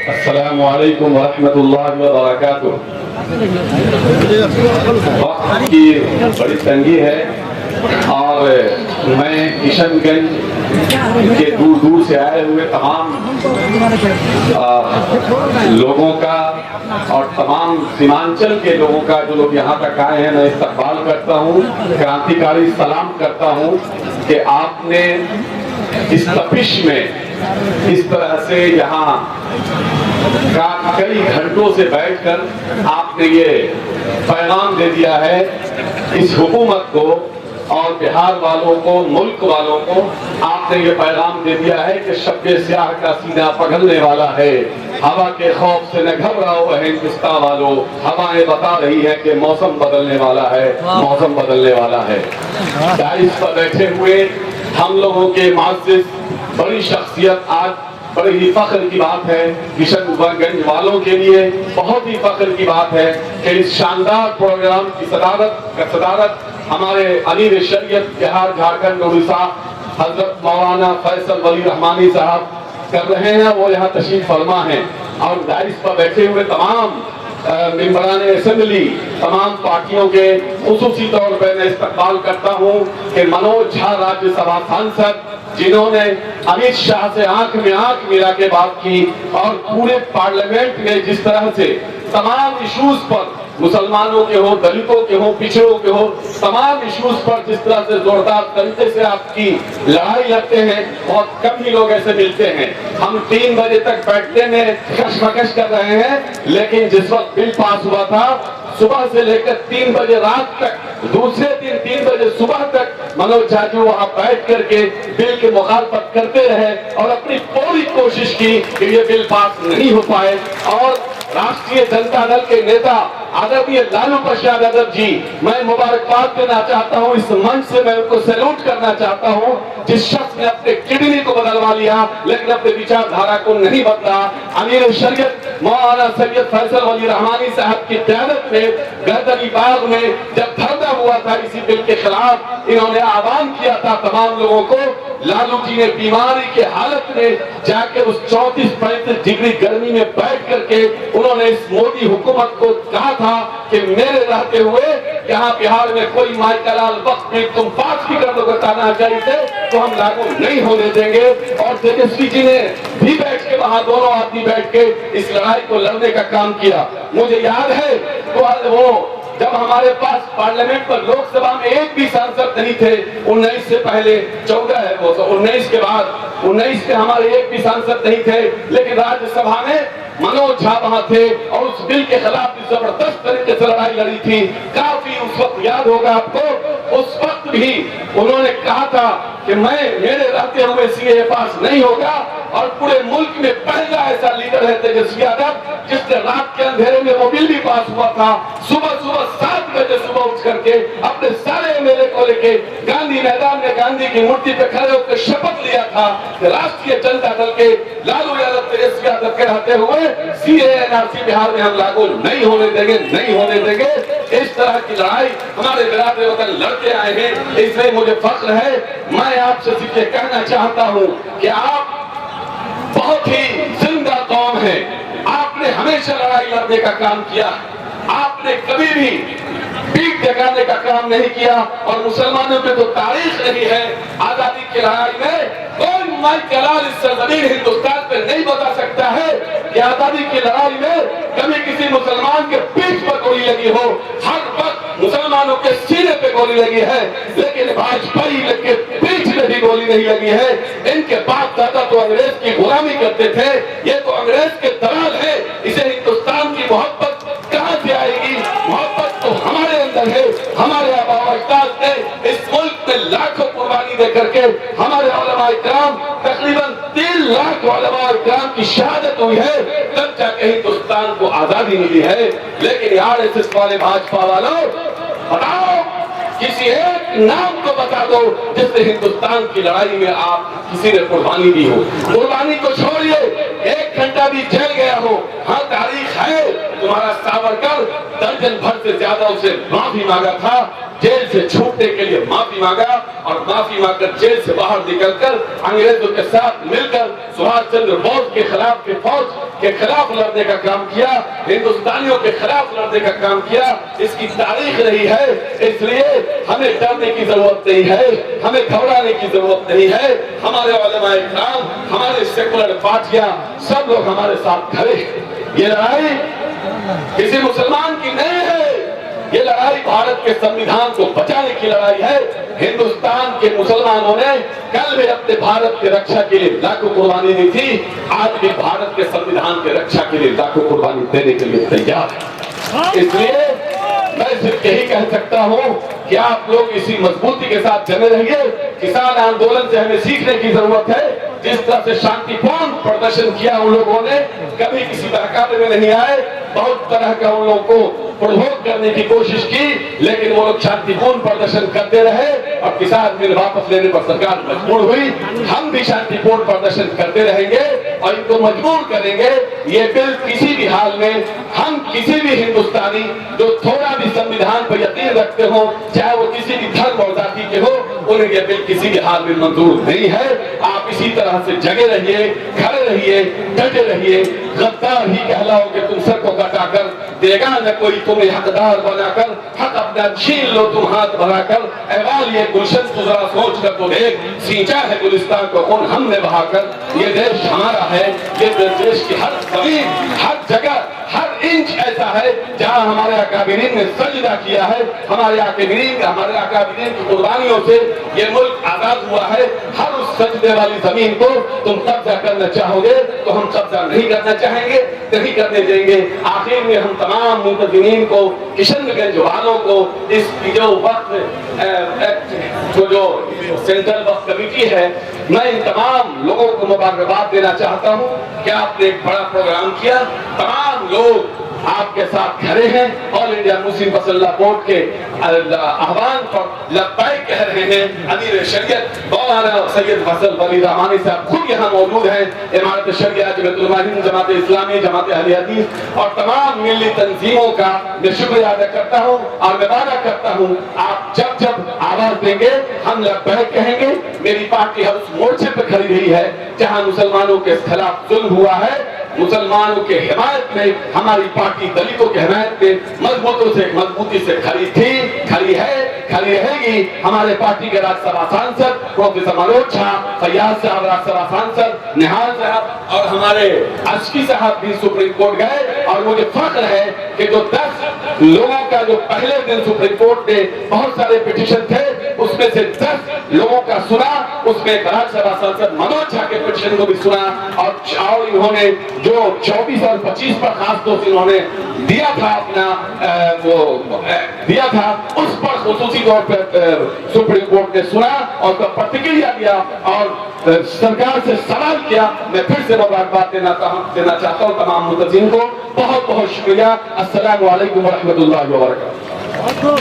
अस्सलामु अलैकुम वरहमतुल्लाहि व बरकातुहू। वक्त की बड़ी तंगी है और मैं किशनगंज के दूर दूर से आए हुए तमाम लोगों का और तमाम सीमांचल के लोगों का जो लोग यहाँ तक आए हैं, मैं इस्तकबाल करता हूँ, क्रांतिकारी सलाम करता हूँ कि आपने इस तपिश में इस तरह से यहाँ का कई घंटों से बैठकर आपने ये पैगाम दे दिया है इस हुकूमत को और बिहार वालों को, मुल्क वालों को आपने ये पैगाम दे दिया है कि शब्बे स्याह का सीना पगलने वाला है। हवा के खौफ से न घबराओ हिंदुस्तान वालों, हवाएं बता रही है कि मौसम बदलने वाला है, मौसम बदलने वाला है। डाइस पर बैठे हुए हम लोगों के मुअज़्ज़िज़ बड़ी शख्सियत, आज बड़ी ही फख्र की बात है किशनगंज वालों के लिए, बहुत ही फख्र की बात है कि इस शानदार प्रोग्राम की सदारत हमारे अमीर शरीयत बिहार झारखंड उड़ीसा हजरत मौलाना फैसल वली रहमानी साहब कर रहे हैं। वो यहाँ तशरीफ फरमा हैं और दाइस पर बैठे हुए तमाम मेंबरान असेंबली, तमाम पार्टियों के खुसूसी तौर पर मैं इस्तकबाल करता हूँ कि मनोज झा राज्यसभा सांसद, जिन्होंने अमित शाह से आंख में आंख मिला के बात की और पूरे पार्लियामेंट में जिस तरह से तमाम इश्यूज पर, मुसलमानों के हो, दलितों के हो, पिछड़ों के हो, तमाम इश्यूज पर जिस तरह से जोरदार तरीके से आपकी लड़ाई लड़ते हैं, बहुत कम ही लोग ऐसे मिलते हैं। हम 3 बजे तक बैठने में कशमकश कर रहे हैं, लेकिन जिस वक्त बिल पास हुआ था सुबह से लेकर 3 बजे रात तक, दूसरे दिन 3 बजे सुबह तक मनोज झा जी वहां बैठ करके बिल की मुखालफत करते रहे और अपनी पूरी कोशिश की कि ये बिल पास नहीं हो पाए। और राष्ट्रीय जनता दल के नेता आदरणीय लालू प्रसाद यादव जी, मैं मुबारकबाद देना चाहता हूं, इस मंच से मैं उनको सैल्यूट करना चाहता हूं, जिस शख्स ने अपने किडनी को बदलवा लिया लेकिन अपने विचारधारा को नहीं बदला। अमीर शरीयत मौलाना सैयद फैसल वली रहमानी साहब की क़यादत में गर्दनी बाग में जब धरना हुआ था इसी बिल के खिलाफ, इन्होंने आह्वान किया था तमाम लोगों को। लालू जी ने बीमारी के हालत में जाके उस 34-35 डिग्री गर्मी में बैठ करके उन्होंने इस मोदी हुकूमत को कहा था कि मेरे रहते हुए यहाँ बिहार में कोई माइकलाल वक्त में तुम पास भी कर दोगे तानाशाही से तो हम लागू नहीं होने देंगे। और तेजस्वी जी ने भी बैठ के वहां दोनों आदमी बैठ के इस लड़ाई को लड़ने का काम किया। मुझे याद है तो वो जब हमारे पास पार्लियामेंट पर लोकसभा में एक भी सांसद नहीं थे, 19 से पहले 14 है वो, तो 19 के बाद 19 के हमारे एक भी सांसद नहीं थे, लेकिन राज्यसभा में मनोज झा वहां थे और उस बिल के खिलाफ जबरदस्त तरीके से लड़ाई लड़ी थी। काफी उस वक्त याद होगा आपको, उस वक्त भी उन्होंने कहा था कि मेरे रहते हुए सीए पास नहीं होगा। और पूरे मुल्क में पहला ऐसा लीडर है तेजस्वी यादव, जिसने रात के अंधेरे में वो बिल भी पास हुआ था। सुबह 7 बजे सुबह उठ करके अपने सारे एमएलए को लेके गांधी मैदान में गांधी की मूर्ति पे खड़े होकर शपथ लिया था कि राष्ट्रीय जनता दल के लालू यादव, तेजस्वी यादव के रहते हुए सीए एनआरसी बिहार में हम लागू नहीं होने देंगे, नहीं होने देंगे। इस तरह की लड़ाई हमारे बिरादर वतन लड़ते आए हैं, इसलिए मुझे फख्र है। मैं आपसे सिर्फ ये कहना चाहता हूँ कि आप बहुत ही जिंदा कौम है, आपने हमेशा लड़ाई लड़ने का काम किया, आपने कभी भी पीठ जगाने का काम नहीं किया। और मुसलमानों पे तो तारीख रही है आजादी की लड़ाई में, कोई माइकलाल इस सरजमीन हिंदुस्तान पे नहीं बता सकता है कि आजादी की लड़ाई में कभी किसी मुसलमान के पीठ पर गोली लगी हो। हर वक्त मुसलमानों के सीने पे गोली लगी है, लेकिन भाजपाई के पीठ में भी गोली नहीं लगी है। इनके बाप दादा तो अंग्रेज की गुलामी करते थे, ये तो अंग्रेज के दलाल है। इसे हिंदुस्तान की मोहब्बत कहां से आएगी? मोहब्बत तो हमारे अंदर है। हमारे आबा अजदाद ने इस मुल्क में लाखों कुर्बानी दे करके हमारे उलमा इकराम, तकरीबन 3 लाख उलमा इकराम की शहादत हुई है, तब जाके हिंदुस्तान को आजादी मिली है। लेकिन आरएसएस वाले, भाजपा वालों, बताओ किसी एक नाम को बता दो जिससे हिंदुस्तान की लड़ाई में आप किसी ने कुर्बानी दी हो। कुर्बानी को छोड़िए, 1 घंटा भी जेल गया हो, हाँ तारीख है, तुम्हारे महाराज सावरकर दर्जन भर से ज्यादा उसे माफी मांगा था, जेल से छूटने के लिए माफी मांगा और माफी मांगकर जेल से बाहर निकलकर अंग्रेजों के साथ मिलकर सुभाष चंद्र बोस के खिलाफ के फौज के खिलाफ लड़ने का काम किया, हिंदुस्तानियों के खिलाफ लड़ने का काम किया। इसकी तारीख रही है, इसलिए हमें डरने की जरूरत नहीं है, हमें घबराने की जरूरत नहीं है। हमारे उलमा इकराम, हमारे सेकुलर पार्टियां, सब लोग हमारे साथ खड़े हैं। ये लड़ाई किसी मुसलमान की नहीं है, ये लड़ाई भारत के संविधान को बचाने की लड़ाई है। हिंदुस्तान के मुसलमानों ने कल भी अपने भारत की रक्षा के लिए लाखों कुर्बानी दी थी, आज भी भारत के संविधान की रक्षा के लिए लाखों कुर्बानी देने के लिए तैयार है। इसलिए मैं सिर्फ यही कह सकता हूँ कि आप लोग इसी मजबूती के साथ जमे रहिए। किसान आंदोलन से हमें सीखने की जरूरत है। जिस तरह से शांतिपूर्ण प्रदर्शन किया उन लोगों ने, कभी किसी बहकावे में नहीं आए, बहुत तरह का उन लोगों को प्रभोग करने की कोशिश की, लेकिन वो लोग शांतिपूर्ण प्रदर्शन करते रहे और किसान बिल वापस लेने पर सरकार मजबूर हुई। हम भी शांतिपूर्ण प्रदर्शन करते रहेंगे और इनको मजबूर करेंगे। ये बिल किसी भी हाल में, हम किसी भी हिंदुस्तानी जो थोड़ा भी संविधान पर यकीन रखते हो, चाहे वो किसी भी धर्म और जाति के हो, उन्हें ये बिल किसी भी हाल में मंजूर नहीं है। आप इसी तरह से जगे रहिए, खड़े रहिए, डटे रहिए। गद्दार ही कहलाओगे तुम सर को कटाकर, देगा न कोई तुम्हें हकदार बनाकर, हक अपना छीन लो तुम हाथ भराकर। अहवाल ये गुलशन तू जरा सोच कर तो देख, सींचा है गुलिस्तान को खून हमने बहाकर। ये देश हमारा है, ये देश की हर जमीन, हर जगह, हर इंच ऐसा है जहां हमारे अकाबिरीन ने सजदा किया है। हमारे अकाबिरीन की कुर्बानियों से ये मुल्क आजाद हुआ है। हर उस सजदे वाली जमीन को तुम कब्जा करना चाहोगे तो हम कब्जा नहीं करना चाहेंगे, नहीं करने देंगे। आखिर में हम तमाम मुंतजिमीन को, किशनगंज वालों को, इस जो वक्त जो सेंट्रल वक्त कमेटी है, मैं इन तमाम लोगों को मुबारकबाद देना चाहता हूँ कि आपने एक बड़ा प्रोग्राम किया। तमाम लोग आपके साथ खड़े हैं। ऑल इंडिया मुस्लिम फसल्ला बोर्ड के आह्वान पर लब्बैक कह रहे हैं। अमीर शरीयत मौलाना सैयद फजल वली रहमानी साहब खुद यहाँ मौजूद हैं। इमारत शरिया, जमात उलमा हिंद, जमात इस्लामी, जमात अहले हदीस और तमाम मिली तंजीमों का मैं शुक्रिया अदा करता हूँ और मैं वादा करता हूँ आप जब जब आवाज देंगे हम लब्बैक कहेंगे। मेरी पार्टी हर उस मोर्चे पर खड़ी रही है जहाँ मुसलमानों के खिलाफ जुल्म हुआ है। मुसलमानों के हिमायत में हमारी पार्टी दलितों के हिमायत में मजबूती से खड़ी थी, खड़ी है, खड़ी रहेगी। हमारे पार्टी के राज्यसभा सांसद प्रोफेसर मनोज झा, फैयाज साहब राज्यसभा सांसद, निहाल साहब और हमारे अस्की साहब भी सुप्रीम कोर्ट गए और मुझे फख्र है कि जो 10 लोगों का जो पहले दिन सुप्रीम कोर्ट ने बहुत सारे पिटीशन थे उसमें से 10 लोगों का सुना, उसमें राज्यसभा सांसद मनोज झा के पिटीशन को भी सुना और इन्होंने जो 24 और 25 पर खास तौर से इन्होंने दिया था अपना दिया था, उस पर खुसूसी तौर पर सुप्रीम कोर्ट ने सुना और उसका प्रतिक्रिया दिया और सरकार से सवाल किया। मैं फिर से मुबारकबाद देना चाहता हूँ तमाम मुतज़िम को। बहुत बहुत शुक्रिया। अस्सलामु अलैकुम व रहमतुल्लाहि व बरकातहू।